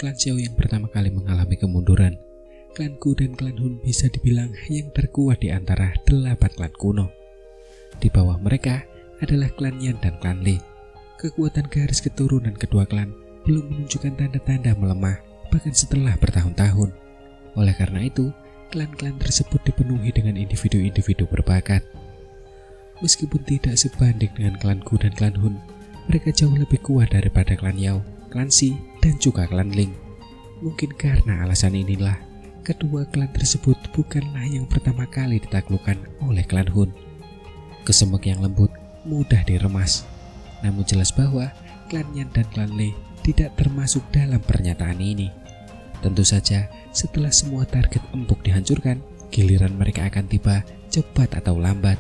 klan Xiao yang pertama kali mengalami kemunduran. Klanku dan klan Hun bisa dibilang yang terkuat di antara 8 klan kuno. Di bawah mereka adalah klan Yan dan klan Li. Kekuatan garis keturunan kedua klan belum menunjukkan tanda-tanda melemah bahkan setelah bertahun-tahun. Oleh karena itu, klan-klan tersebut dipenuhi dengan individu-individu berbakat. Meskipun tidak sebanding dengan klanku dan klan Hun, mereka jauh lebih kuat daripada klan Yao, klan Xi, dan juga klan Ling. Mungkin karena alasan inilah, kedua klan tersebut bukanlah yang pertama kali ditaklukkan oleh klan Hun. Kesemek yang lembut mudah diremas. Namun jelas bahwa klan Yan dan klan Li tidak termasuk dalam pernyataan ini. Tentu saja setelah semua target empuk dihancurkan, giliran mereka akan tiba cepat atau lambat.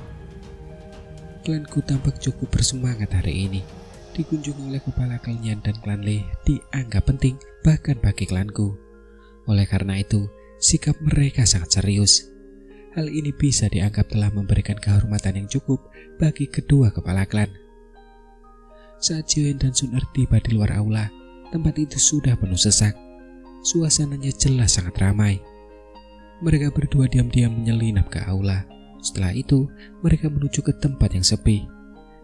Klanku tampak cukup bersemangat hari ini. Dikunjungi oleh kepala klan Yan dan klan Li dianggap penting bahkan bagi klanku. Oleh karena itu, sikap mereka sangat serius. Hal ini bisa dianggap telah memberikan kehormatan yang cukup bagi kedua kepala klan. Saat Xiaoyan dan Sun Er tiba di luar aula, tempat itu sudah penuh sesak. Suasananya jelas sangat ramai. Mereka berdua diam-diam menyelinap ke aula. Setelah itu, mereka menuju ke tempat yang sepi.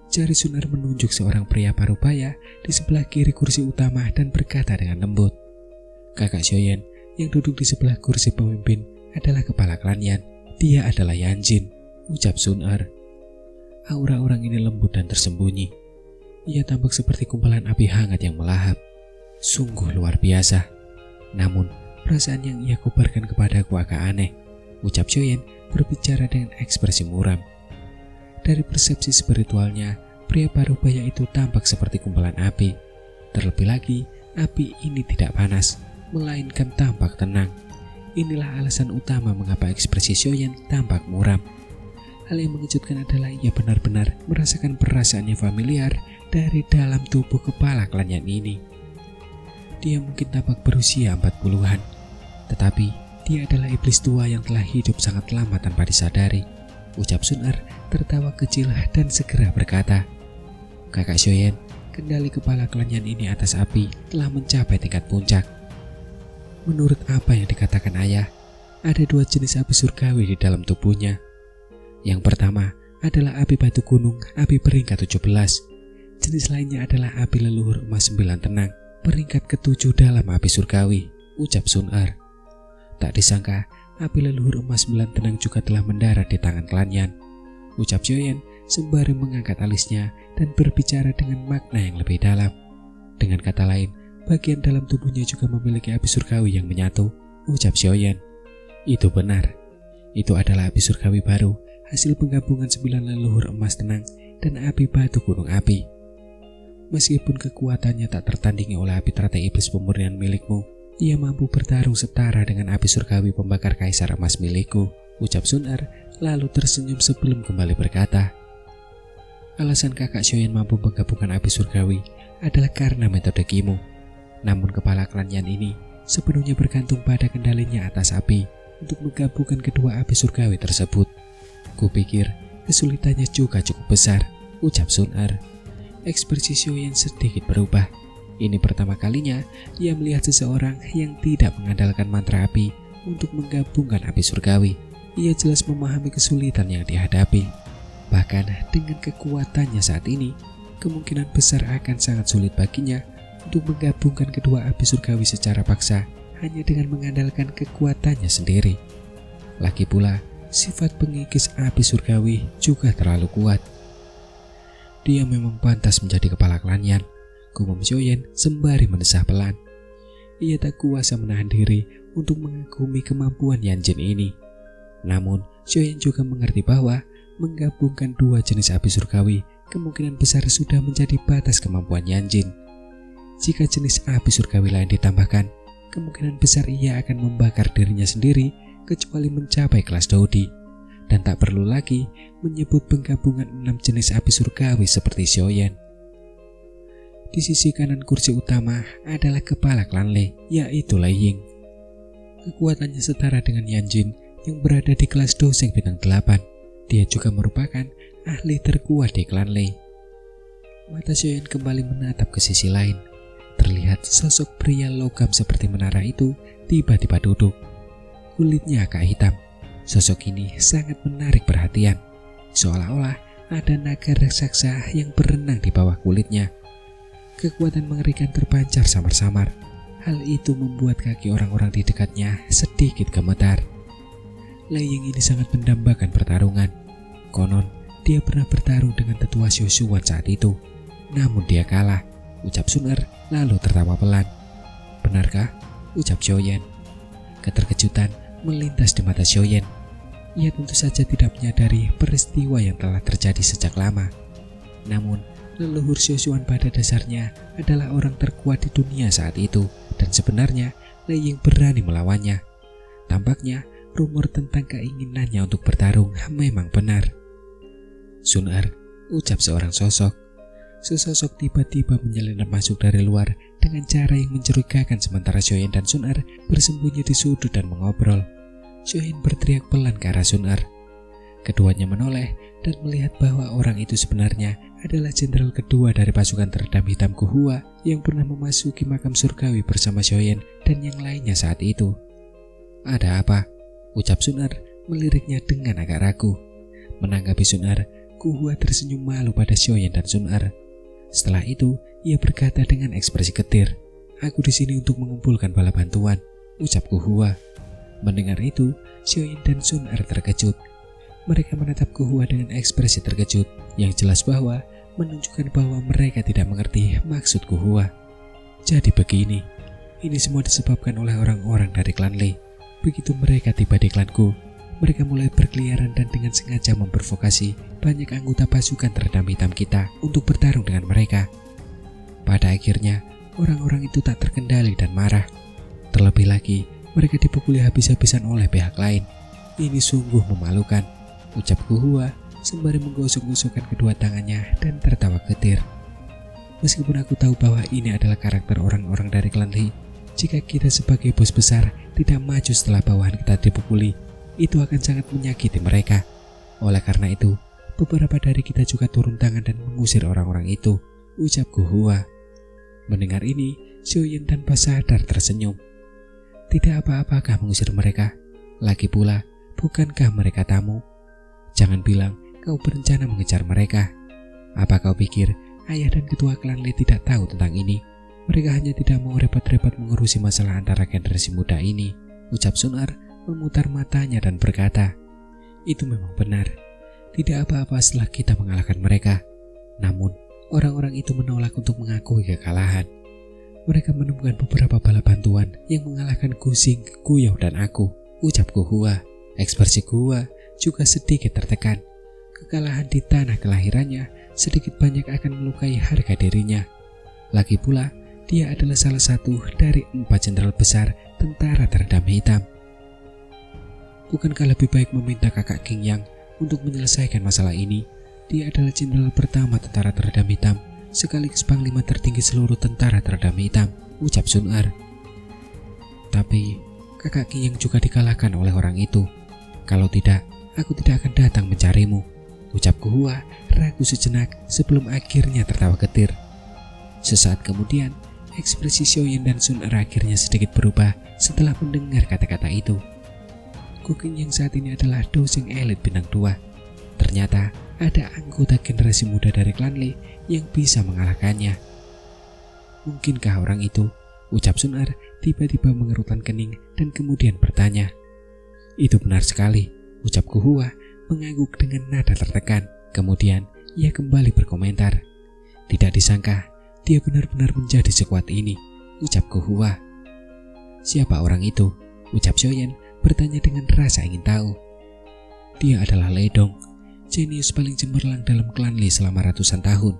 Jari Sun Er menunjuk seorang pria parubaya di sebelah kiri kursi utama dan berkata dengan lembut, "Kakak Xiaoyan yang duduk di sebelah kursi pemimpin adalah kepala klan Yan. Dia adalah Yan Jin," ucap Sun Er. Aura orang ini lembut dan tersembunyi. Ia tampak seperti kumpalan api hangat yang melahap. Sungguh luar biasa. Namun, perasaan yang ia kobarkan kepadaku agak aneh, ucap Xiaoyan berbicara dengan ekspresi muram. Dari persepsi spiritualnya, pria parubaya itu tampak seperti kumpalan api. Terlebih lagi, api ini tidak panas, melainkan tampak tenang. Inilah alasan utama mengapa ekspresi Xiaoyan tampak muram. Hal yang mengejutkan adalah ia benar-benar merasakan perasaannya familiar dari dalam tubuh kepala klan Yan ini. Dia mungkin tampak berusia 40-an, tetapi dia adalah iblis tua yang telah hidup sangat lama tanpa disadari, ucap Sun Er tertawa kecil dan segera berkata, "Kakak Xiaoyan, kendali kepala klan Yan ini atas api telah mencapai tingkat puncak. Menurut apa yang dikatakan ayah, ada 2 jenis api surgawi di dalam tubuhnya. Yang pertama adalah api batu gunung, api peringkat 17. Jenis lainnya adalah api leluhur emas 9 tenang, peringkat ke-7 dalam api surgawi," ucap Sun Er. Tak disangka, api leluhur emas 9 tenang juga telah mendarat di tangan klan Yan, ucap Xiaoyan sembari mengangkat alisnya dan berbicara dengan makna yang lebih dalam. Dengan kata lain, bagian dalam tubuhnya juga memiliki api surgawi yang menyatu, ucap Xiaoyan. Itu benar. Itu adalah api surgawi baru, hasil penggabungan 9 leluhur emas tenang dan api batu gunung api. Meskipun kekuatannya tak tertandingi oleh api teratai iblis pemurnian milikmu, ia mampu bertarung setara dengan api surgawi pembakar kaisar emas milikku, ucap Sun Er lalu tersenyum sebelum kembali berkata, "Alasan kakak Xiaoyan mampu menggabungkan api surgawi adalah karena metode Kimu. Namun kepala klan Yan ini sepenuhnya bergantung pada kendalinya atas api untuk menggabungkan kedua api surgawi tersebut. Kupikir kesulitannya juga cukup besar," ucap Sun Er. Ekspresi Xiaoyan sedikit berubah. Ini pertama kalinya ia melihat seseorang yang tidak mengandalkan mantra api untuk menggabungkan api surgawi. Ia jelas memahami kesulitan yang dihadapi. Bahkan dengan kekuatannya saat ini, kemungkinan besar akan sangat sulit baginya untuk menggabungkan kedua api surgawi secara paksa hanya dengan mengandalkan kekuatannya sendiri. Lagi pula, sifat pengikis api surgawi juga terlalu kuat. Dia memang pantas menjadi kepala klan Yan, gumam Xiaoyan sembari mendesah pelan. Ia tak kuasa menahan diri untuk mengagumi kemampuan Yan Jin ini. Namun, Xiaoyan juga mengerti bahwa menggabungkan 2 jenis api surgawi kemungkinan besar sudah menjadi batas kemampuan Yan Jin. Jika jenis api surgawi lain ditambahkan, kemungkinan besar ia akan membakar dirinya sendiri kecuali mencapai kelas Daudi. Dan tak perlu lagi menyebut penggabungan 6 jenis api surgawi seperti Xiaoyan. Di sisi kanan kursi utama adalah kepala klan Lei, yaitu Lei Ying. Kekuatannya setara dengan Yan Jin yang berada di kelas Doseng bintang 8. Dia juga merupakan ahli terkuat di klan Lei. Mata Xiaoyan kembali menatap ke sisi lain. terlihat sosok pria logam seperti menara itu tiba-tiba duduk. Kulitnya agak hitam. Sosok ini sangat menarik perhatian, seolah-olah ada naga raksasa yang berenang di bawah kulitnya. Kekuatan mengerikan terpancar samar-samar. Hal itu membuat kaki orang-orang di dekatnya sedikit gemetar. Lei Ying ini sangat mendambakan pertarungan. Konon, dia pernah bertarung dengan tetua Xiuxuan saat itu. Namun dia kalah, ucap Sun Er lalu tertawa pelan. Benarkah? Ucap Xiaoyan. Keterkejutan melintas di mata Xiaoyan. Ia tentu saja tidak menyadari peristiwa yang telah terjadi sejak lama. Namun, leluhur Xiuxuan pada dasarnya adalah orang terkuat di dunia saat itu, dan sebenarnya Lei Ying berani melawannya. Tampaknya rumor tentang keinginannya untuk bertarung memang benar. Sun Er, ucap seorang sosok. Sesosok tiba-tiba menyelinap masuk dari luar dengan cara yang mencurigakan sementara Xiaoyan dan Sun Er bersembunyi di sudut dan mengobrol. Xiaoyan berteriak pelan ke arah Sun Er. Keduanya menoleh dan melihat bahwa orang itu sebenarnya adalah jenderal kedua dari pasukan teredam hitam Guhua yang pernah memasuki makam surgawi bersama Xiaoyan dan yang lainnya saat itu. Ada apa? Ucap Sun Er meliriknya dengan agak ragu. Menanggapi Sun Er, Guhua tersenyum malu pada Xiaoyan dan Sun Er. Setelah itu, ia berkata dengan ekspresi getir, "Aku di sini untuk mengumpulkan bala bantuan," ucap Guhua. Mendengar itu, Xiaoyan dan Sun Er terkejut. Mereka menatap Guhua dengan ekspresi terkejut, yang jelas bahwa menunjukkan bahwa mereka tidak mengerti maksud Guhua. Jadi begini, ini semua disebabkan oleh orang-orang dari klan Lei. Begitu mereka tiba di klanku, mereka mulai berkeliaran dan dengan sengaja memprovokasi banyak anggota pasukan teredam hitam kita untuk bertarung dengan mereka. Pada akhirnya, orang-orang itu tak terkendali dan marah. Terlebih lagi, mereka dipukuli habis-habisan oleh pihak lain. Ini sungguh memalukan, ucap Guhua sembari menggosok-gosokkan kedua tangannya dan tertawa getir. Meskipun aku tahu bahwa ini adalah karakter orang-orang dari klan Lei, jika kita sebagai bos besar tidak maju setelah bawahan kita dipukuli, itu akan sangat menyakiti mereka. Oleh karena itu, beberapa dari kita juga turun tangan dan mengusir orang-orang itu, ucap Guhua. Mendengar ini, Xiaoyan tanpa sadar tersenyum. Tidak apa-apakah mengusir mereka? Lagi pula, bukankah mereka tamu? Jangan bilang kau berencana mengejar mereka. Apa kau pikir ayah dan ketua klan Lei tidak tahu tentang ini? Mereka hanya tidak mau repot-repot mengurusi masalah antara generasi muda ini, ucap Sun Er memutar matanya dan berkata, "Itu memang benar. Tidak apa-apa setelah kita mengalahkan mereka." Namun, orang-orang itu menolak untuk mengakui kekalahan. Mereka menemukan beberapa bala bantuan yang mengalahkan Guxing, Guyou, dan aku, ucap Guhua. Ekspresi Guhua juga sedikit tertekan. Kekalahan di tanah kelahirannya sedikit banyak akan melukai harga dirinya. Lagi pula, dia adalah salah satu dari 4 jenderal besar tentara teredam hitam. Bukankah lebih baik meminta kakak King Yang untuk menyelesaikan masalah ini? Dia adalah jenderal pertama tentara teredam hitam, sekaligus panglima tertinggi seluruh tentara teredam hitam, ucap Sun Er. Tapi, kakak King Yang juga dikalahkan oleh orang itu. Kalau tidak, aku tidak akan datang mencarimu, ucap Guhua ragu sejenak sebelum akhirnya tertawa getir. Sesaat kemudian, ekspresi Xiaoyan dan Sun Er akhirnya sedikit berubah setelah mendengar kata-kata itu. King yang saat ini adalah dosing elit bintang 2. Ternyata ada anggota generasi muda dari klan Lei yang bisa mengalahkannya. Mungkinkah orang itu? Ucap Sun Er tiba-tiba mengerutkan kening dan kemudian bertanya. Itu benar sekali, ucap Guhua mengangguk dengan nada tertekan. Kemudian ia kembali berkomentar. Tidak disangka dia benar-benar menjadi sekuat ini, ucap Guhua. Siapa orang itu? Ucap Xiaoyan bertanya dengan rasa ingin tahu. Dia adalah Lei Dong, jenius paling cemerlang dalam klan Lei selama ratusan tahun.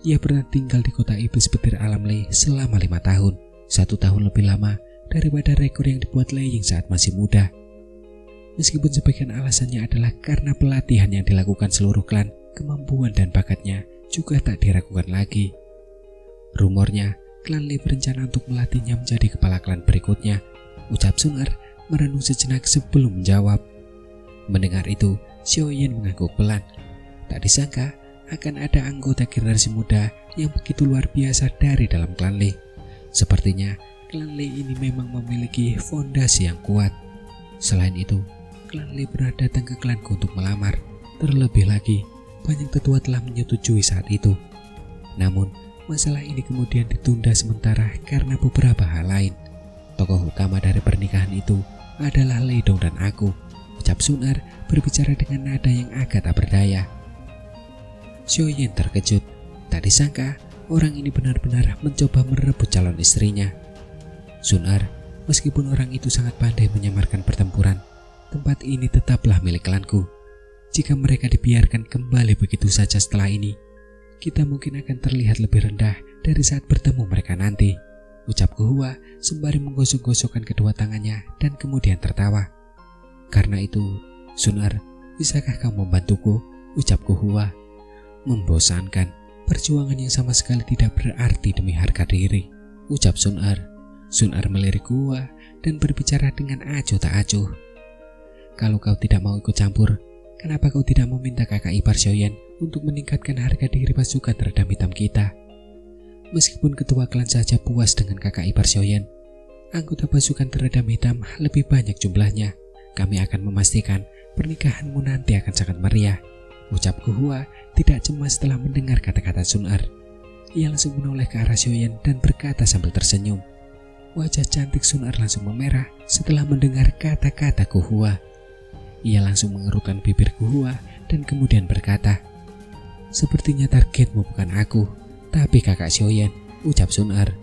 Ia pernah tinggal di kota iblis petir alam Lei selama 5 tahun, 1 tahun lebih lama daripada rekor yang dibuat Lei Ying saat masih muda. Meskipun sebagian alasannya adalah karena pelatihan yang dilakukan seluruh klan, kemampuan dan bakatnya juga tak diragukan lagi. Rumornya, klan Lei berencana untuk melatihnya menjadi kepala klan berikutnya, ucap Sun Er merenung sejenak sebelum menjawab. Mendengar itu, Xiaoyan mengangguk pelan. Tak disangka akan ada anggota generasi muda yang begitu luar biasa dari dalam klan Lei. Sepertinya klan Lee ini memang memiliki fondasi yang kuat. Selain itu, klan Lee pernah datang ke klanku untuk melamar. Terlebih lagi, banyak tetua telah menyetujui saat itu. Namun, masalah ini kemudian ditunda sementara karena beberapa hal lain. Tokoh utama dari pernikahan itu adalah Lei Dong dan aku, ucap Sun Er berbicara dengan nada yang agak tak berdaya. Xiaoyan terkejut. Tak disangka orang ini benar-benar mencoba merebut calon istrinya. Sun Er, meskipun orang itu sangat pandai menyamarkan pertempuran, tempat ini tetaplah milik klanku. Jika mereka dibiarkan kembali begitu saja setelah ini, kita mungkin akan terlihat lebih rendah dari saat bertemu mereka nanti, ucap Guhua sembari menggosok-gosokkan kedua tangannya dan kemudian tertawa. Karena itu, Sun Er, bisakah kamu membantuku? Ucap Guhua. Membosankan, perjuangan yang sama sekali tidak berarti demi harga diri, ucap Sun Er. Sun Er melirik Guhua dan berbicara dengan acuh tak acuh. Kalau kau tidak mau ikut campur, kenapa kau tidak meminta kakak ipar Xiaoyan untuk meningkatkan harga diri pasukan teredam hitam kita? Meskipun ketua klan saja puas dengan kakak ipar Xiaoyan, anggota pasukan teredam hitam lebih banyak jumlahnya. Kami akan memastikan pernikahanmu nanti akan sangat meriah, ucap Guhua tidak cemas setelah mendengar kata-kata Sun Er. Ia langsung menoleh ke arah Xiaoyan dan berkata sambil tersenyum. Wajah cantik Sun Er langsung memerah setelah mendengar kata-kata Guhua. Ia langsung mengerutkan bibir Guhua dan kemudian berkata, sepertinya targetmu bukan aku, tapi kakak Xiaoyan, ucap Sun Er.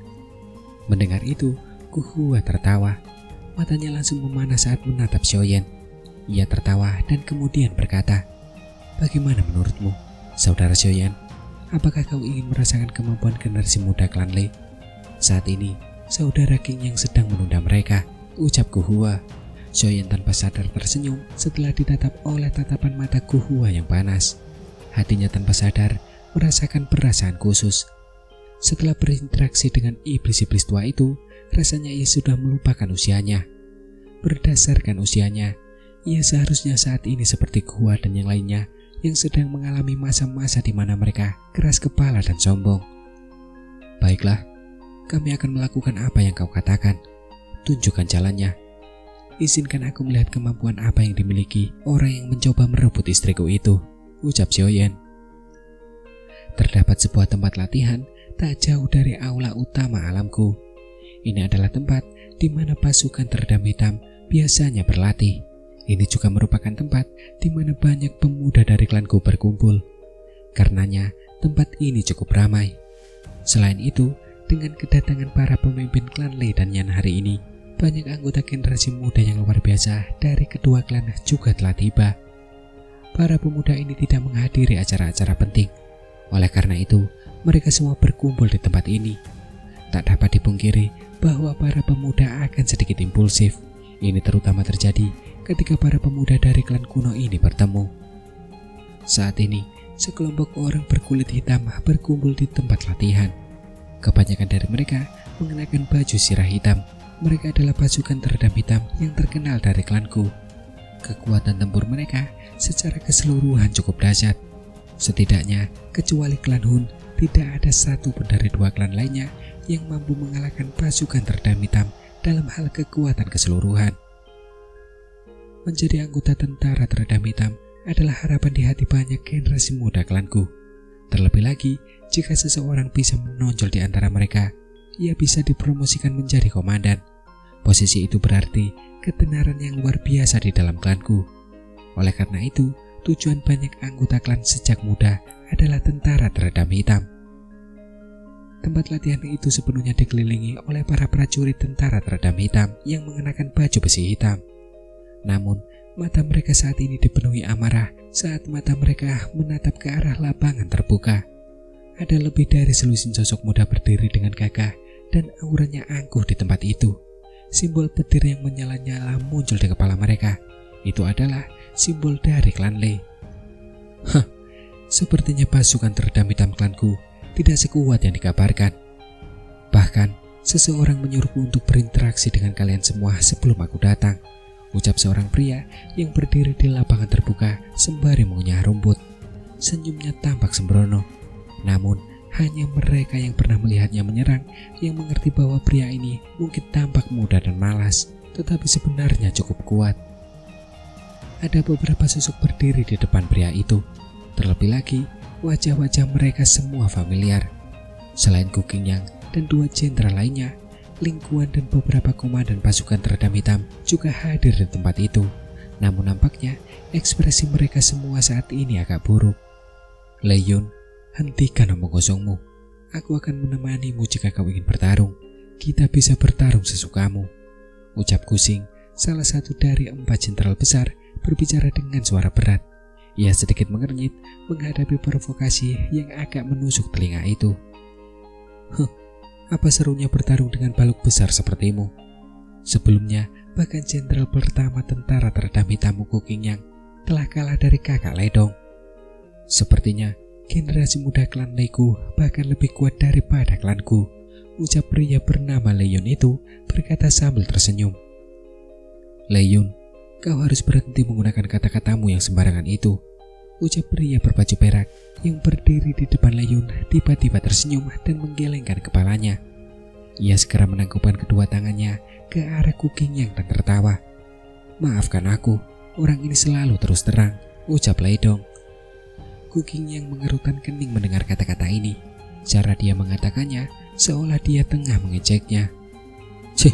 Mendengar itu, Guhua tertawa. Matanya langsung memanah saat menatap Xiaoyan. Ia tertawa dan kemudian berkata, bagaimana menurutmu, saudara Xiaoyan? Apakah kau ingin merasakan kemampuan generasi muda klan Lei? Saat ini, saudara King yang sedang menunda mereka, ucap Guhua. Xiaoyan tanpa sadar tersenyum setelah ditatap oleh tatapan mata Guhua yang panas. Hatinya tanpa sadar merasakan perasaan khusus. Setelah berinteraksi dengan iblis-iblis tua itu, rasanya ia sudah melupakan usianya. Berdasarkan usianya, ia seharusnya saat ini seperti Guhua dan yang lainnya yang sedang mengalami masa-masa di mana mereka keras kepala dan sombong. Baiklah, kami akan melakukan apa yang kau katakan. Tunjukkan jalannya. Izinkan aku melihat kemampuan apa yang dimiliki orang yang mencoba merebut istriku itu, ucap Xiaoyan. Terdapat sebuah tempat latihan tak jauh dari aula utama alamku. Ini adalah tempat di mana pasukan teredam hitam biasanya berlatih. Ini juga merupakan tempat di mana banyak pemuda dari klanku berkumpul. Karenanya, tempat ini cukup ramai. Selain itu, dengan kedatangan para pemimpin klan Lei dan Yan hari ini, banyak anggota generasi muda yang luar biasa dari kedua klan juga telah tiba. Para pemuda ini tidak menghadiri acara-acara penting. Oleh karena itu, mereka semua berkumpul di tempat ini. Tak dapat dipungkiri bahwa para pemuda akan sedikit impulsif. Ini terutama terjadi ketika para pemuda dari klan kuno ini bertemu. Saat ini, sekelompok orang berkulit hitam berkumpul di tempat latihan. Kebanyakan dari mereka mengenakan baju sirah hitam. Mereka adalah pasukan teredam hitam yang terkenal dari klanku. Kekuatan tempur mereka secara keseluruhan cukup dahsyat. Setidaknya, kecuali klan Hun, tidak ada satu pun dari dua klan lainnya yang mampu mengalahkan pasukan teredam hitam dalam hal kekuatan keseluruhan. Menjadi anggota tentara teredam hitam adalah harapan di hati banyak generasi muda klanku. Terlebih lagi, jika seseorang bisa menonjol di antara mereka, ia bisa dipromosikan menjadi komandan. Posisi itu berarti ketenaran yang luar biasa di dalam klanku. Oleh karena itu, tujuan banyak anggota klan sejak muda adalah tentara teredam hitam. Tempat latihan itu sepenuhnya dikelilingi oleh para prajurit tentara teredam hitam yang mengenakan baju besi hitam. Namun, mata mereka saat ini dipenuhi amarah saat mata mereka menatap ke arah lapangan terbuka. Ada lebih dari selusin sosok muda berdiri dengan gagah dan auranya angkuh di tempat itu. Simbol petir yang menyala-nyala muncul di kepala mereka. Itu adalah simbol dari klan Lei. Sepertinya pasukan teredam hitam klanku tidak sekuat yang dikabarkan. Bahkan, seseorang menyuruhku untuk berinteraksi dengan kalian semua sebelum aku datang, ucap seorang pria yang berdiri di lapangan terbuka sembari mengunyah rumput. Senyumnya tampak sembrono. Namun, Hanya mereka yang pernah melihatnya menyerang yang mengerti bahwa pria ini mungkin tampak muda dan malas, tetapi sebenarnya cukup kuat. Ada beberapa sosok berdiri di depan pria itu. Terlebih lagi, wajah-wajah mereka semua familiar. Selain Gu Qingyang dan 2 jenderal lainnya, Ling Kuan dan beberapa komandan pasukan teredam hitam juga hadir di tempat itu. Namun nampaknya ekspresi mereka semua saat ini agak buruk. Lei Yun, hentikan omong kosongmu. Aku akan menemanimu jika kau ingin bertarung. Kita bisa bertarung sesukamu, ucap Gu Xing, salah satu dari 4 jenderal besar, berbicara dengan suara berat. Ia sedikit mengernyit menghadapi provokasi yang agak menusuk telinga itu. Apa serunya bertarung dengan baluk besar sepertimu? Sebelumnya, bahkan jenderal pertama tentara teredam hitam Gu Qingyang telah kalah dari kakak Ledong. Sepertinya generasi muda klan Leiku bahkan lebih kuat daripada klanku, ucap pria bernama Lei Yun itu berkata sambil tersenyum. Lei Yun, kau harus berhenti menggunakan kata-katamu yang sembarangan itu, ucap pria berbaju perak yang berdiri di depan Lei Yun tiba-tiba tersenyum dan menggelengkan kepalanya. Ia segera menangkupkan kedua tangannya ke arah Gu Qingyang dan tertawa. Maafkan aku, orang ini selalu terus terang, ucap Lei Dong. Gu Qingyang mengerutkan kening mendengar kata-kata ini. Cara dia mengatakannya seolah dia tengah mengejeknya. Cih,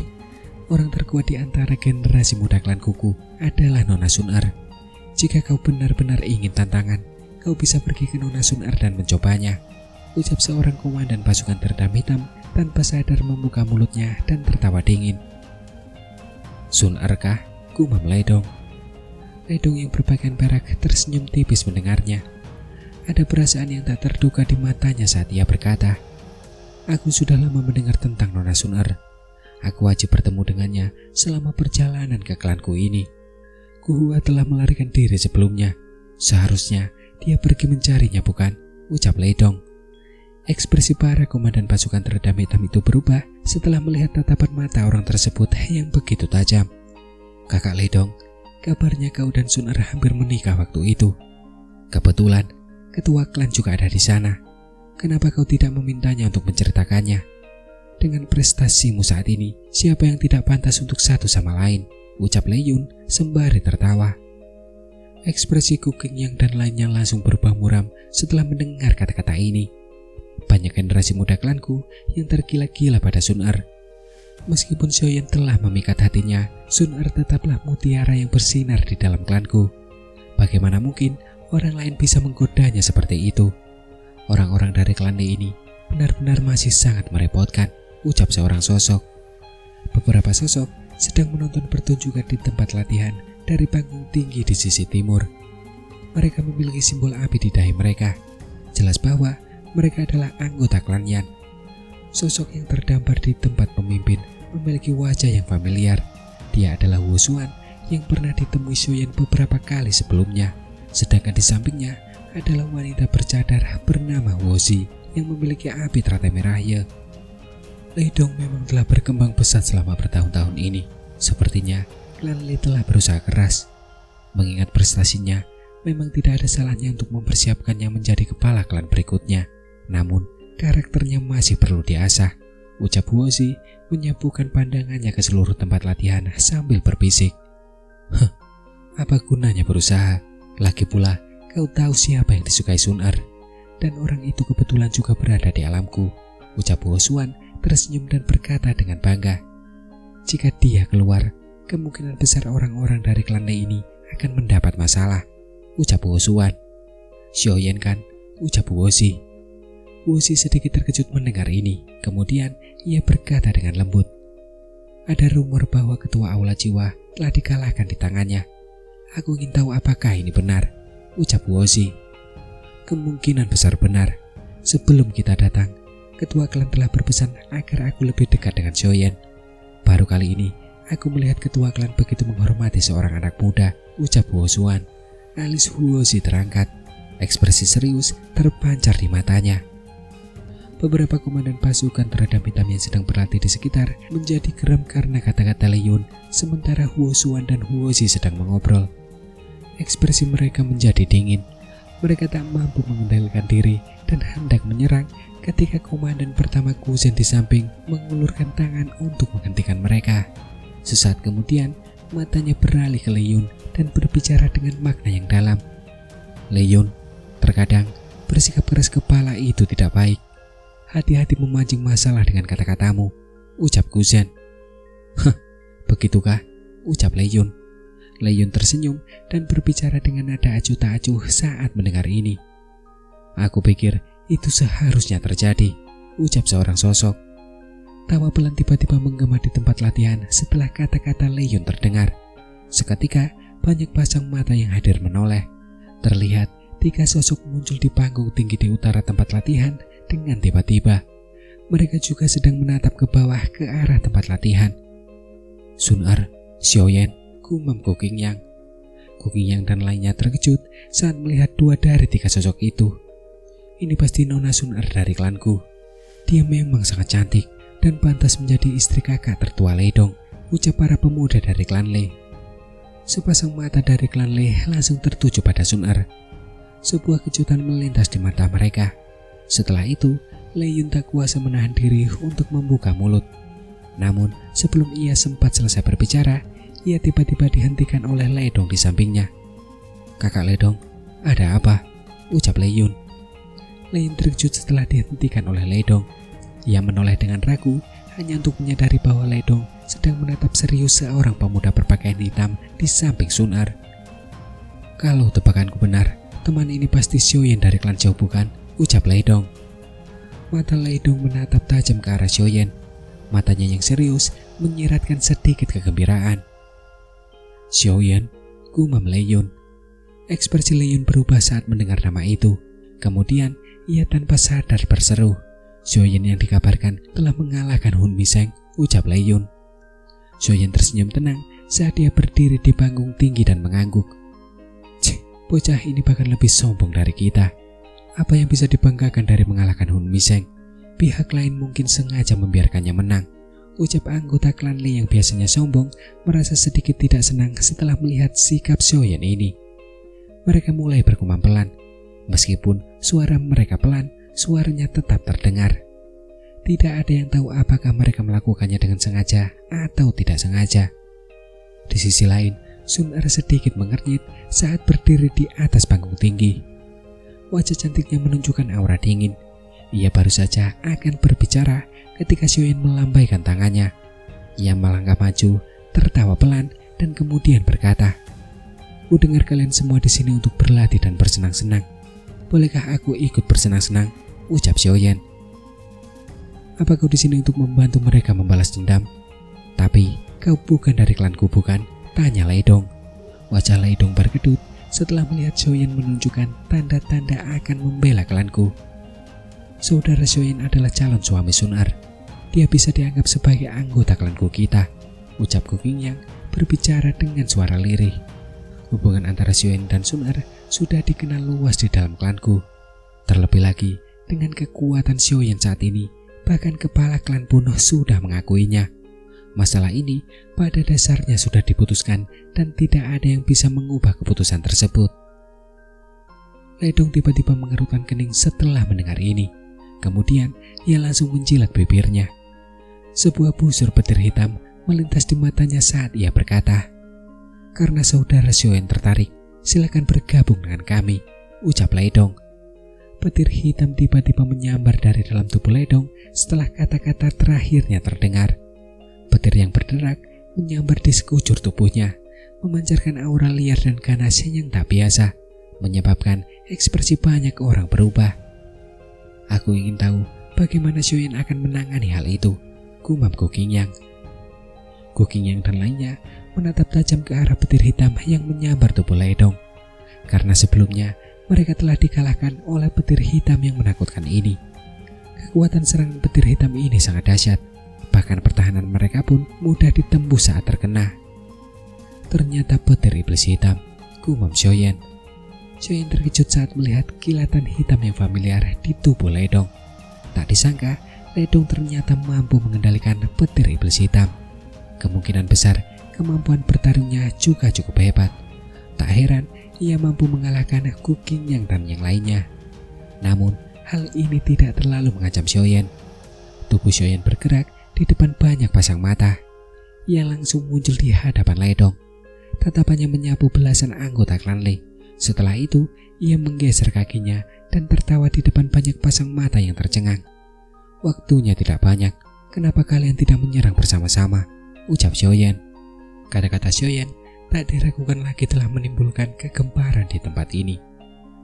orang terkuat di antara generasi muda klan Kuku adalah Nona Sun-er. Jika kau benar-benar ingin tantangan, kau bisa pergi ke Nona Sun-er dan mencobanya, ucap seorang komandan pasukan teredam hitam tanpa sadar membuka mulutnya dan tertawa dingin. Sun-er kah? Gumam Lei Dong. Lei Dong yang berpakaian perak tersenyum tipis mendengarnya. Ada perasaan yang tak terduga di matanya saat ia berkata, aku sudah lama mendengar tentang Nona Sun-er. Aku wajib bertemu dengannya selama perjalanan ke klanku ini. Kuhua telah melarikan diri sebelumnya. Seharusnya dia pergi mencarinya, bukan? Ucap Lei Dong. Ekspresi para komandan pasukan teredam hitam itu berubah setelah melihat tatapan mata orang tersebut yang begitu tajam. Kakak Lei Dong, kabarnya kau dan Sun-er hampir menikah waktu itu. Kebetulan, ketua klan juga ada di sana. Kenapa kau tidak memintanya untuk menceritakannya? Dengan prestasimu saat ini, siapa yang tidak pantas untuk satu sama lain? Ucap Lei Yun sembari tertawa. Ekspresi Gu Qingyang dan lainnya langsung berubah muram setelah mendengar kata-kata ini. Banyak generasi muda klanku yang tergila-gila pada Sun-er. Meskipun Xiaoyan telah memikat hatinya, Sun-er tetaplah mutiara yang bersinar di dalam klanku. Bagaimana mungkin orang lain bisa menggodanya seperti itu? Orang-orang dari klan Lei ini benar-benar masih sangat merepotkan, ucap seorang sosok. Beberapa sosok sedang menonton pertunjukan di tempat latihan dari panggung tinggi di sisi timur. Mereka memiliki simbol api di dahi mereka. Jelas bahwa mereka adalah anggota klan Yan. Sosok yang terdampar di tempat pemimpin memiliki wajah yang familiar. Dia adalah Wu Xuan yang pernah ditemui Xiaoyan beberapa kali sebelumnya. Sedangkan di sampingnya adalah wanita bercadar bernama Wu Zi yang memiliki api teratai merah ya. Lei Dong memang telah berkembang pesat selama bertahun-tahun ini. Sepertinya klan Lei telah berusaha keras. Mengingat prestasinya, memang tidak ada salahnya untuk mempersiapkannya menjadi kepala klan berikutnya. Namun, karakternya masih perlu diasah, ucap Wu Zi menyapukan pandangannya ke seluruh tempat latihan sambil berbisik. Apa gunanya berusaha? Lagi pula, kau tahu siapa yang disukai Sun-er, dan orang itu kebetulan juga berada di alamku, ucap Wu Xuan tersenyum dan berkata dengan bangga. Jika dia keluar, kemungkinan besar orang-orang dari klan Lei ini akan mendapat masalah, ucap Wu Xuan. Xiaoyan kan, ucap Wu Zi. Wu Zi sedikit terkejut mendengar ini, kemudian ia berkata dengan lembut. Ada rumor bahwa ketua aula jiwa telah dikalahkan di tangannya. Aku ingin tahu apakah ini benar, ucap Wu Zi. Kemungkinan besar benar. Sebelum kita datang, ketua klan telah berpesan agar aku lebih dekat dengan Xiaoyan. Baru kali ini, aku melihat ketua klan begitu menghormati seorang anak muda, ucap Wu Xuan. Alis Wu Zi terangkat, ekspresi serius terpancar di matanya. Beberapa komandan pasukan teredam hitam yang sedang berlatih di sekitar menjadi geram karena kata-kata Lei Yun, sementara Wu Xuan dan Wu Zi sedang mengobrol. Ekspresi mereka menjadi dingin. Mereka tak mampu mengendalikan diri dan hendak menyerang ketika komandan pertama Guzen di samping mengulurkan tangan untuk menghentikan mereka. Sesaat kemudian, matanya beralih ke Leyun dan berbicara dengan makna yang dalam. Leyun, terkadang bersikap keras kepala itu tidak baik. Hati-hati memancing masalah dengan kata-katamu, ucap Guzen. Hah, begitukah? Ucap Leyun. Leyun tersenyum dan berbicara dengan nada acuh tak acuh saat mendengar ini. Aku pikir itu seharusnya terjadi, ucap seorang sosok. Tawa pelan tiba-tiba menggema di tempat latihan setelah kata-kata Leyun terdengar. Seketika banyak pasang mata yang hadir menoleh. Terlihat 3 sosok muncul di panggung tinggi di utara tempat latihan dengan tiba-tiba. Mereka juga sedang menatap ke bawah ke arah tempat latihan. Sun-er, Xiaoyan, gumam Gu Qingyang. Gu Qingyang dan lainnya terkejut saat melihat 2 dari 3 sosok itu. Ini pasti Nona Sun-er dari klanku. Dia memang sangat cantik dan pantas menjadi istri kakak tertua Leidong, ucap para pemuda dari klan Le. Sepasang mata dari klan Le langsung tertuju pada Sun-er. Sebuah kejutan melintas di mata mereka. Setelah itu, Leyun tak kuasa menahan diri untuk membuka mulut. Namun, sebelum ia sempat selesai berbicara, ia tiba-tiba dihentikan oleh Leidong di sampingnya. Kakak Leidong, ada apa? Ucap Leyun. Leyun terkejut setelah dihentikan oleh Leidong. Ia menoleh dengan ragu hanya untuk menyadari bahwa Leidong sedang menatap serius seorang pemuda berpakaian hitam di samping Sun-er. Kalau tebakanku benar, teman ini pasti Xiaoyan dari klan Zhou bukan? Ucap Leidong. Mata Leidong menatap tajam ke arah Xiaoyan. Matanya yang serius menyiratkan sedikit kegembiraan. Xiaoyan, gumam Leyun. Ekspresi Leyun berubah saat mendengar nama itu. Kemudian ia tanpa sadar berseru, Xiaoyan yang dikabarkan telah mengalahkan Hun Miseng, ucap Leyun. Xiaoyan tersenyum tenang saat dia berdiri di panggung tinggi dan mengangguk. Cih, bocah ini bahkan lebih sombong dari kita. Apa yang bisa dibanggakan dari mengalahkan Hun Miseng? Pihak lain mungkin sengaja membiarkannya menang, ucap anggota klan Le yang biasanya sombong merasa sedikit tidak senang setelah melihat sikap Xiaoyan ini. Mereka mulai bergumam pelan. Meskipun suara mereka pelan, suaranya tetap terdengar. Tidak ada yang tahu apakah mereka melakukannya dengan sengaja atau tidak sengaja. Di sisi lain, Sun-er sedikit mengernyit saat berdiri di atas panggung tinggi. Wajah cantiknya menunjukkan aura dingin. Ia baru saja akan berbicara ketika Xiaoyan melambaikan tangannya. Ia melangkah maju, tertawa pelan, dan kemudian berkata, "Ku dengar kalian semua di sini untuk berlatih dan bersenang-senang. Bolehkah aku ikut bersenang-senang?" ucap Xiaoyan. "Apa kau di sini untuk membantu mereka membalas dendam? Tapi kau bukan dari klanku bukan?" tanya Leidong. Wajah Leidong berkedut setelah melihat Xiaoyan menunjukkan tanda-tanda akan membela klanku. Saudara Xiaoyan adalah calon suami Sun-er. Dia bisa dianggap sebagai anggota klanku kita, ucap Gu Qingyang berbicara dengan suara lirih. Hubungan antara Xiaoyan dan Sun-er sudah dikenal luas di dalam klanku. Terlebih lagi, dengan kekuatan Xiaoyan saat ini, bahkan kepala klan pun sudah mengakuinya. Masalah ini pada dasarnya sudah diputuskan dan tidak ada yang bisa mengubah keputusan tersebut. Leidong tiba-tiba mengerutkan kening setelah mendengar ini. Kemudian ia langsung menjilat bibirnya. Sebuah busur petir hitam melintas di matanya saat ia berkata, "Karena saudara Xiaoyan tertarik, silakan bergabung dengan kami," ucap Leidong. Petir hitam tiba-tiba menyambar dari dalam tubuh Leidong setelah kata-kata terakhirnya terdengar. Petir yang berderak menyambar di sekujur tubuhnya, memancarkan aura liar dan ganas yang tak biasa, menyebabkan ekspresi banyak orang berubah. "Aku ingin tahu bagaimana Xiaoyan akan menangani hal itu," gumam Gu Qingyang. Gu Qingyang dan lainnya menatap tajam ke arah petir hitam yang menyambar tubuh Leidong. Karena sebelumnya mereka telah dikalahkan oleh petir hitam yang menakutkan ini. Kekuatan serangan petir hitam ini sangat dahsyat. Bahkan pertahanan mereka pun mudah ditembus saat terkena. Ternyata petir iblis hitam, gumam Xiaoyan. Xiaoyan terkejut saat melihat kilatan hitam yang familiar di tubuh Leidong. Tak disangka, Leidong ternyata mampu mengendalikan petir iblis hitam. Kemungkinan besar kemampuan bertarungnya juga cukup hebat. Tak heran ia mampu mengalahkan Cooking Yang dan yang lainnya. Namun, hal ini tidak terlalu mengancam Xiaoyan. Tubuh Xiaoyan bergerak di depan banyak pasang mata. Ia langsung muncul di hadapan Lei Dong. Tatapannya menyapu belasan anggota klan Lei. Setelah itu, ia menggeser kakinya dan tertawa di depan banyak pasang mata yang tercengang. "Waktunya tidak banyak, kenapa kalian tidak menyerang bersama-sama?" ucap Xiaoyan. Kata-kata Xiaoyan tak diragukan lagi telah menimbulkan kegemparan di tempat ini.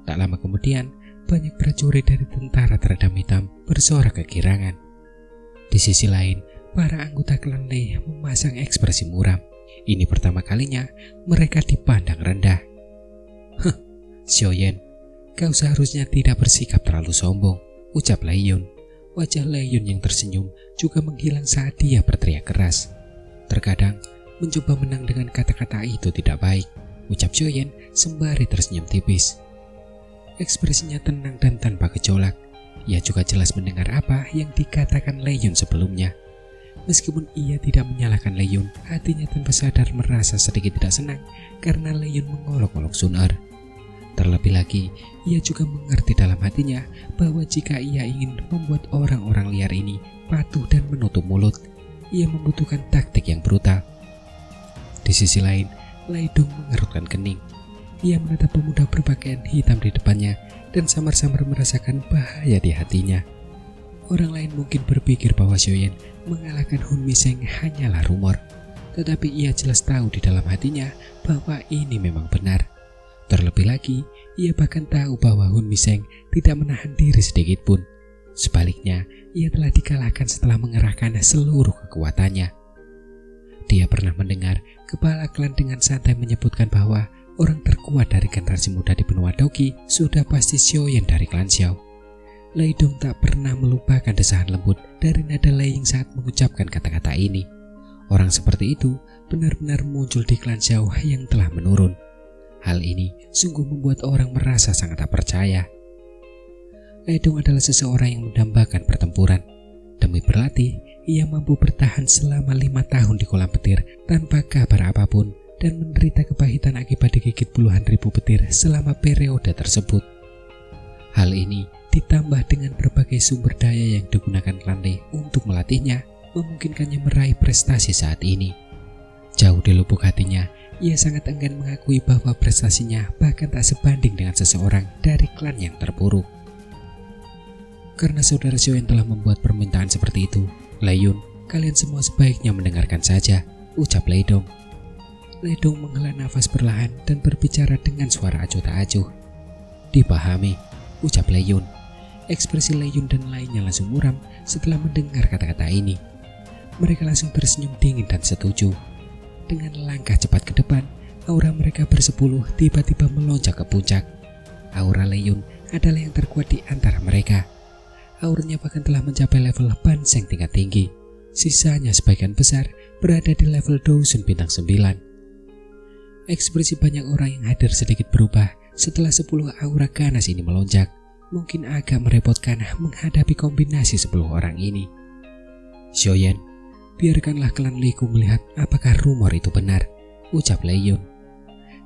Tak lama kemudian, banyak prajurit dari tentara teredam hitam bersorak kegirangan. Di sisi lain, para anggota klan Lei memasang ekspresi muram. Ini pertama kalinya mereka dipandang rendah. "Heh, Xiaoyan, kau seharusnya tidak bersikap terlalu sombong," ucap Lei Yun. Wajah Lei Yun yang tersenyum juga menghilang saat dia berteriak keras. "Terkadang, mencoba menang dengan kata-kata itu tidak baik," ucap Xiaoyan sembari tersenyum tipis. Ekspresinya tenang dan tanpa gejolak. Ia juga jelas mendengar apa yang dikatakan Lei Yun sebelumnya. Meskipun ia tidak menyalahkan Lei Yun, hatinya tanpa sadar merasa sedikit tidak senang karena Lei Yun mengolok-olok Sun Er. Terlebih lagi, ia juga mengerti dalam hatinya bahwa jika ia ingin membuat orang-orang liar ini patuh dan menutup mulut, ia membutuhkan taktik yang brutal. Di sisi lain, Lei Dong mengerutkan kening. Ia menatap pemuda berpakaian hitam di depannya dan samar-samar merasakan bahaya di hatinya. Orang lain mungkin berpikir bahwa Xiaoyan mengalahkan Hun Miseng hanyalah rumor, tetapi ia jelas tahu di dalam hatinya bahwa ini memang benar. Terlebih lagi, ia bahkan tahu bahwa Hun Miseng tidak menahan diri sedikit pun. Sebaliknya, ia telah dikalahkan setelah mengerahkan seluruh kekuatannya. Dia pernah mendengar kepala klan dengan santai menyebutkan bahwa orang terkuat dari generasi muda di benua Doki sudah pasti Xiaoyan dari klan Xiao. Lei Dong tak pernah melupakan desahan lembut dari nada Lei Ying saat mengucapkan kata-kata ini. Orang seperti itu benar-benar muncul di klan Xiao yang telah menurun. Hal ini sungguh membuat orang merasa sangat tak percaya. Lei Dong adalah seseorang yang mendambakan pertempuran. Demi berlatih, ia mampu bertahan selama 5 tahun di kolam petir tanpa kabar apapun dan menderita kepahitan akibat digigit puluhan ribu petir selama periode tersebut. Hal ini ditambah dengan berbagai sumber daya yang digunakan klan Lei untuk melatihnya, memungkinkannya meraih prestasi saat ini. Jauh di lubuk hatinya, ia sangat enggan mengakui bahwa prestasinya bahkan tak sebanding dengan seseorang dari klan yang terpuruk. Karena saudara Xiaoyan telah membuat permintaan seperti itu, Lei Yun, kalian semua sebaiknya mendengarkan saja, ucap Lei Dong. Lei Dong menghela nafas perlahan dan berbicara dengan suara acuh tak acuh. "Dipahami," ucap Lei Yun. Ekspresi Lei Yun dan lainnya langsung muram setelah mendengar kata-kata ini. Mereka langsung tersenyum dingin dan setuju. Dengan langkah cepat ke depan, aura mereka bersepuluh tiba-tiba melonjak ke puncak. Aura Lei Yun adalah yang terkuat di antara mereka. Auranya bahkan telah mencapai level Banseng tingkat tinggi. Sisanya sebagian besar berada di level Dousun bintang 9. Ekspresi banyak orang yang hadir sedikit berubah setelah 10 aura ganas ini melonjak. Mungkin agak merepotkan menghadapi kombinasi 10 orang ini. "Xiaoyan, biarkanlah klan Lei Ku melihat apakah rumor itu benar," ucap Lei Yun.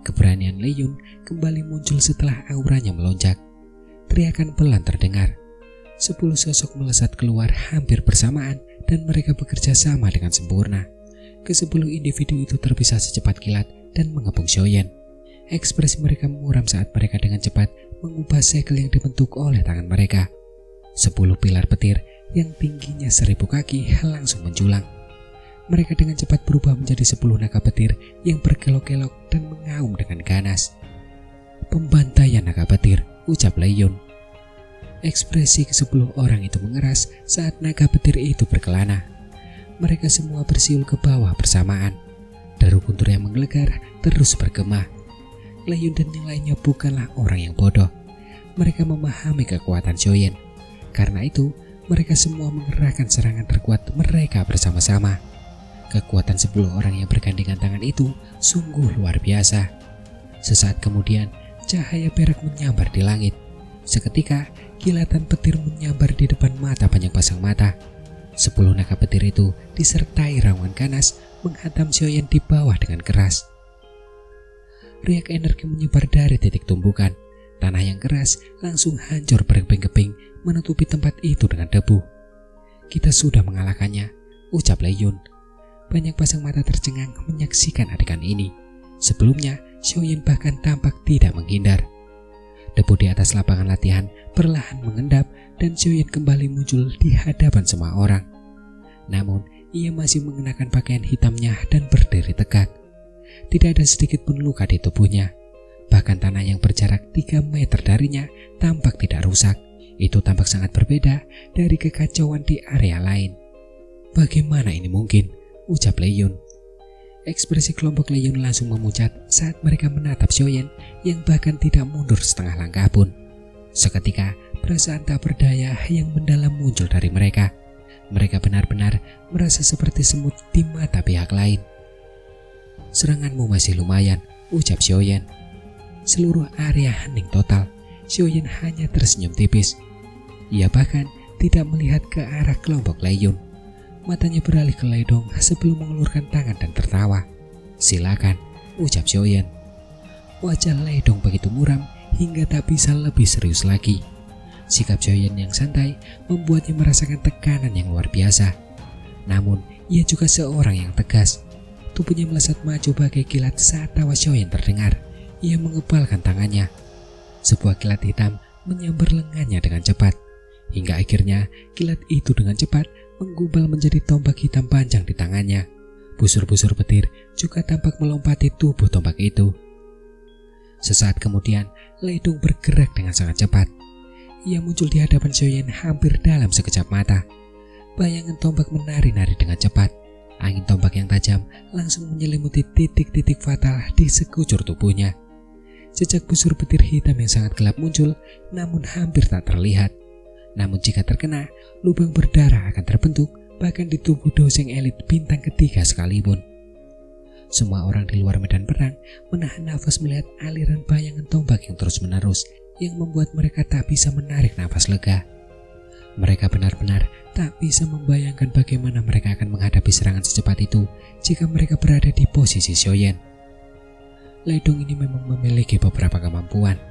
Keberanian Lei Yun kembali muncul setelah auranya melonjak. Teriakan pelan terdengar. 10 sosok melesat keluar hampir bersamaan dan mereka bekerja sama dengan sempurna. Ke-10 individu itu terpisah secepat kilat dan mengepung Xiaoyan. Ekspresi mereka muram saat mereka dengan cepat mengubah segel yang dibentuk oleh tangan mereka. 10 pilar petir yang tingginya 1000 kaki langsung menjulang. Mereka dengan cepat berubah menjadi 10 naga petir yang berkelok-kelok dan mengaum dengan ganas. "Pembantaian naga petir," ucap Lei Yun. Ekspresi ke-10 orang itu mengeras saat naga petir itu berkelana. Mereka semua bersiul ke bawah bersamaan. Deru guntur yang menggelegar terus bergema. Lei Yun dan yang lainnya bukanlah orang yang bodoh. Mereka memahami kekuatan Xiaoyan. Karena itu, mereka semua mengerahkan serangan terkuat mereka bersama-sama. Kekuatan 10 orang yang bergandengan tangan itu sungguh luar biasa. Sesaat kemudian, cahaya perak menyambar di langit. Seketika, kilatan petir menyambar di depan mata banyak pasang mata. 10 naga petir itu disertai raungan ganas menghantam Xiaoyan di bawah dengan keras. riak energi menyebar dari titik tumbukan. Tanah yang keras langsung hancur berkeping-keping menutupi tempat itu dengan debu. Kita sudah mengalahkannya, ucap Lei Yun. Banyak pasang mata tercengang menyaksikan adegan ini. Sebelumnya, Xiaoyan bahkan tampak tidak menghindar. Debu di atas lapangan latihan perlahan mengendap dan Xiaoyan kembali muncul di hadapan semua orang. Namun, ia masih mengenakan pakaian hitamnya dan berdiri tegak. Tidak ada sedikit pun luka di tubuhnya. Bahkan tanah yang berjarak 3 meter darinya tampak tidak rusak. Itu tampak sangat berbeda dari kekacauan di area lain. Bagaimana ini mungkin? Ucap Lei Yun. Ekspresi kelompok Lei Yun langsung memucat saat mereka menatap Xiaoyan yang bahkan tidak mundur setengah langkah pun. Seketika, perasaan tak berdaya yang mendalam muncul dari mereka. Mereka benar-benar merasa seperti semut di mata pihak lain. Seranganmu masih lumayan, ucap Xiaoyan. Seluruh area hening total. Xiaoyan hanya tersenyum tipis. Ia bahkan tidak melihat ke arah kelompok Lei Yun. Matanya beralih ke Lei Dong sebelum mengulurkan tangan dan tertawa. Silakan, ucap Xiaoyan. Wajah Lei Dong begitu muram hingga tak bisa lebih serius lagi. Sikap Xiaoyan yang santai membuatnya merasakan tekanan yang luar biasa. Namun, ia juga seorang yang tegas. Tubuhnya melesat maju bagai kilat saat tawa Xiaoyan terdengar. Ia mengebalkan tangannya. Sebuah kilat hitam menyambar lengannya dengan cepat. Hingga akhirnya kilat itu dengan cepat menggubal menjadi tombak hitam panjang di tangannya. Busur-busur petir juga tampak melompati tubuh tombak itu. Sesaat kemudian, Lei Dong bergerak dengan sangat cepat. Ia muncul di hadapan Xiaoyan hampir dalam sekejap mata. Bayangan tombak menari-nari dengan cepat. Angin tombak yang tajam langsung menyelimuti titik-titik fatal di sekujur tubuhnya. Jejak busur petir hitam yang sangat gelap muncul, namun hampir tak terlihat. Namun jika terkena, lubang berdarah akan terbentuk, bahkan di tubuh doseng elit bintang ketiga sekalipun. Semua orang di luar medan perang menahan nafas melihat aliran bayangan tombak yang terus-menerus, yang membuat mereka tak bisa menarik nafas lega. Mereka benar-benar tak bisa membayangkan bagaimana mereka akan menghadapi serangan secepat itu jika mereka berada di posisi Xiaoyan. Lei Dong ini memang memiliki beberapa kemampuan,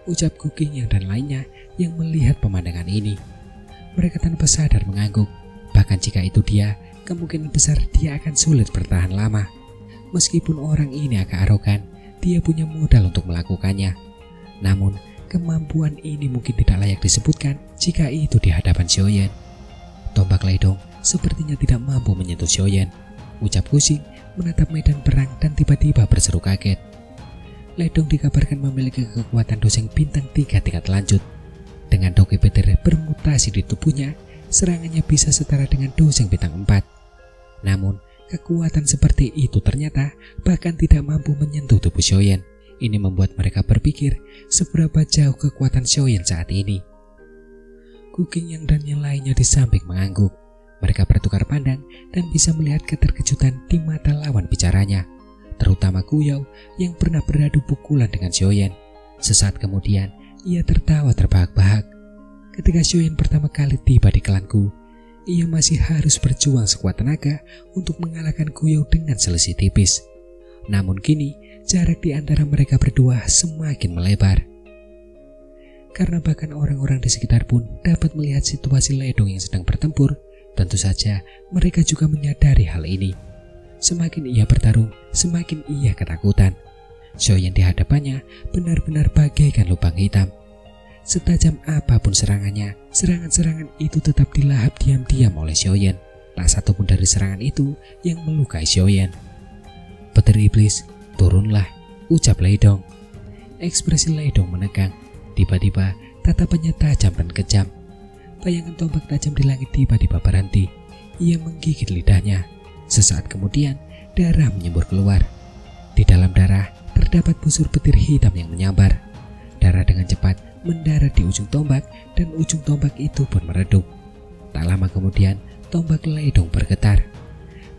ucap Gu Qingyang dan lainnya yang melihat pemandangan ini. Mereka tanpa sadar mengangguk. Bahkan jika itu dia, kemungkinan besar dia akan sulit bertahan lama. Meskipun orang ini agak arogan, dia punya modal untuk melakukannya. Namun, kemampuan ini mungkin tidak layak disebutkan jika itu di hadapan Xiaoyan. Tombak Lei Dong sepertinya tidak mampu menyentuh Xiaoyan, ucap Gu Xing menatap medan perang dan tiba-tiba berseru kaget. Lei Dong dikabarkan memiliki kekuatan doseng bintang 3 tingkat lanjut. Dengan toge petir bermutasi di tubuhnya, serangannya bisa setara dengan doseng bintang 4. Namun, kekuatan seperti itu ternyata bahkan tidak mampu menyentuh tubuh Xiaoyan. Ini membuat mereka berpikir seberapa jauh kekuatan Xiaoyan saat ini. Gu Qingyang dan yang lainnya di samping mengangguk. Mereka bertukar pandang dan bisa melihat keterkejutan di mata lawan bicaranya, terutama Gu Yao yang pernah beradu pukulan dengan Xiaoyan. Sesaat kemudian, ia tertawa terbahak-bahak. Ketika Xiaoyan pertama kali tiba di klan Gu, ia masih harus berjuang sekuat tenaga untuk mengalahkan Gu Yao dengan selisih tipis. Namun kini, jarak di antara mereka berdua semakin melebar. Karena bahkan orang-orang di sekitar pun dapat melihat situasi Lei Dong yang sedang bertempur, tentu saja mereka juga menyadari hal ini. Semakin ia bertarung, semakin ia ketakutan. Xiaoyan di hadapannya benar-benar bagaikan lubang hitam. Setajam apapun serangannya, serangan-serangan itu tetap dilahap diam-diam oleh Xiaoyan. Tak satu pun dari serangan itu yang melukai Xiaoyan. Petir iblis, turunlah, ucap Lei Dong. Ekspresi Lei Dong menegang. Tiba-tiba tatapannya tajam dan kejam. Bayangan tombak tajam di langit tiba-tiba berhenti. Ia menggigit lidahnya. Sesaat kemudian, darah menyembur keluar. Di dalam darah, terdapat busur petir hitam yang menyambar. Darah dengan cepat mendarat di ujung tombak dan ujung tombak itu pun meredup. Tak lama kemudian, tombak Lei Dong bergetar.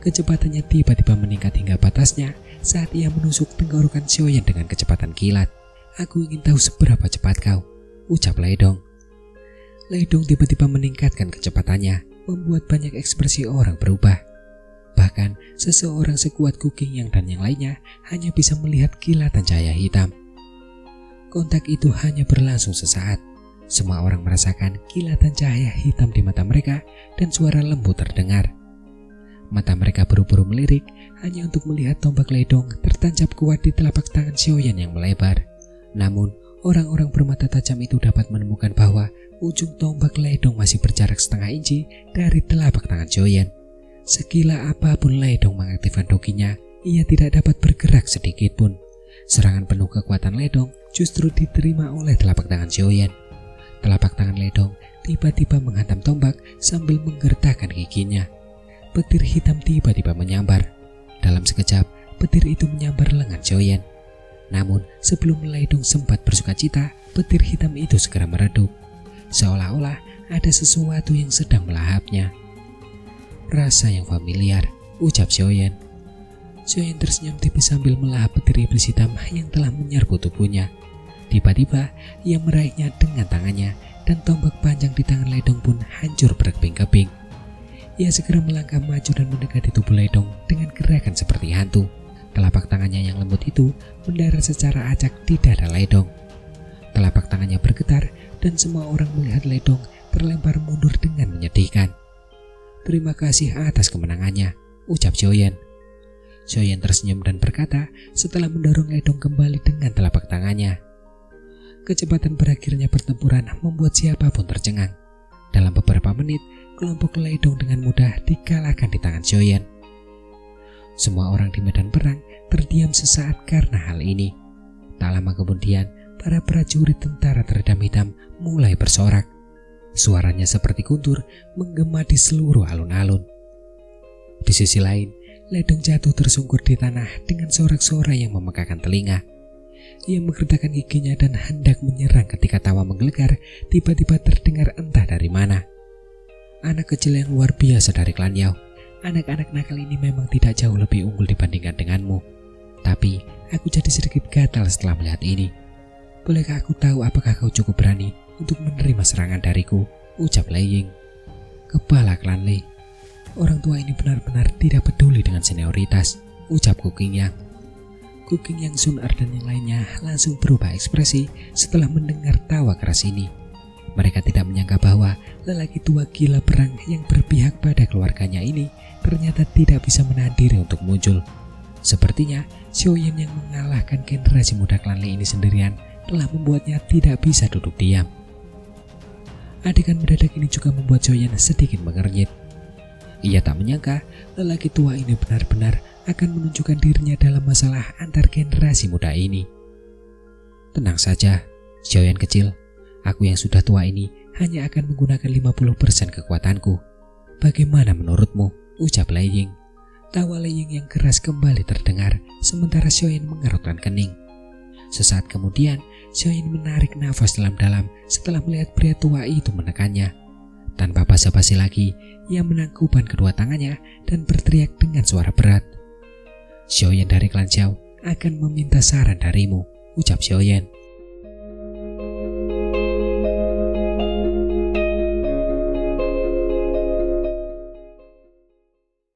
Kecepatannya tiba-tiba meningkat hingga batasnya saat ia menusuk tenggorokan Xiaoyan dengan kecepatan kilat. Aku ingin tahu seberapa cepat kau, ucap Lei Dong. Lei Dong tiba-tiba meningkatkan kecepatannya, membuat banyak ekspresi orang berubah. Bahkan seseorang sekuat Cooking Yang dan yang lainnya hanya bisa melihat kilatan cahaya hitam. Kontak itu hanya berlangsung sesaat. Semua orang merasakan kilatan cahaya hitam di mata mereka dan suara lembut terdengar. Mata mereka buru-buru melirik hanya untuk melihat tombak ledong tertancap kuat di telapak tangan Xiaoyan yang melebar. Namun, orang-orang bermata tajam itu dapat menemukan bahwa ujung tombak ledong masih berjarak setengah inci dari telapak tangan Xiaoyan. Segila apapun ledong mengaktifkan dokinya, ia tidak dapat bergerak sedikit pun. Serangan penuh kekuatan ledong justru diterima oleh telapak tangan Xiaoyan. Telapak tangan ledong tiba-tiba menghantam tombak sambil menggertakkan giginya. Petir hitam tiba-tiba menyambar. Dalam sekejap, petir itu menyambar lengan Xiaoyan. Namun, sebelum ledong sempat bersukacita, petir hitam itu segera meredup. Seolah-olah ada sesuatu yang sedang melahapnya. Rasa yang familiar, ucap Xiaoyan. Xiaoyan tersenyum tipis sambil melahap petir iblis hitam yang telah menyerbu tubuhnya. Tiba-tiba, ia meraihnya dengan tangannya dan tombak panjang di tangan ledong pun hancur berkeping-keping. Ia segera melangkah maju dan mendekati tubuh ledong dengan gerakan seperti hantu. Telapak tangannya yang lembut itu mendarat secara acak di dada ledong. Telapak tangannya bergetar dan semua orang melihat ledong terlempar mundur dengan menyedihkan. Terima kasih atas kemenangannya, ucap Xiaoyan. Xiaoyan tersenyum dan berkata setelah mendorong ledong kembali dengan telapak tangannya. Kecepatan berakhirnya pertempuran membuat siapapun tercengang. Dalam beberapa menit, kelompok ledong dengan mudah dikalahkan di tangan Xiaoyan. Semua orang di medan perang terdiam sesaat karena hal ini. Tak lama kemudian, para prajurit tentara teredam hitam mulai bersorak. Suaranya seperti guntur menggema di seluruh alun-alun. Di sisi lain, ledong jatuh tersungkur di tanah dengan sorak-sorai yang memekakan telinga. Ia menggertakkan giginya dan hendak menyerang ketika tawa menggelegar tiba-tiba terdengar entah dari mana. Anak kecil yang luar biasa dari klan Yao. Anak-anak nakal ini memang tidak jauh lebih unggul dibandingkan denganmu. Tapi, aku jadi sedikit gatal setelah melihat ini. Bolehkah aku tahu apakah kau cukup berani untuk menerima serangan dariku? Ucap Lei Ying. Kepala klan Lei. Orang tua ini benar-benar tidak peduli dengan senioritas, ucap Cooking Yang. Cooking Yang, Sun Er dan yang lainnya langsung berubah ekspresi setelah mendengar tawa keras ini. Mereka tidak menyangka bahwa lelaki tua gila perang yang berpihak pada keluarganya ini ternyata tidak bisa menahan diri untuk muncul. Sepertinya Xiaoyan yang mengalahkan generasi muda klan Lei ini sendirian telah membuatnya tidak bisa duduk diam. Adegan mendadak ini juga membuat Xiaoyan sedikit mengernyit. Ia tak menyangka lelaki tua ini benar-benar akan menunjukkan dirinya dalam masalah antar generasi muda ini. Tenang saja, Xiaoyan kecil. Aku yang sudah tua ini hanya akan menggunakan 50% kekuatanku. Bagaimana menurutmu? Ucap Lei Ying. Tawa Lei Ying yang keras kembali terdengar sementara Xiaoyan mengerutkan kening. Sesaat kemudian, Xiaoyan menarik nafas dalam-dalam setelah melihat pria tua itu menekannya. Tanpa basa-basi lagi, ia menangkuban kedua tangannya dan berteriak dengan suara berat. Xiaoyan dari klan Xiao akan meminta saran darimu, ucap Xiaoyan.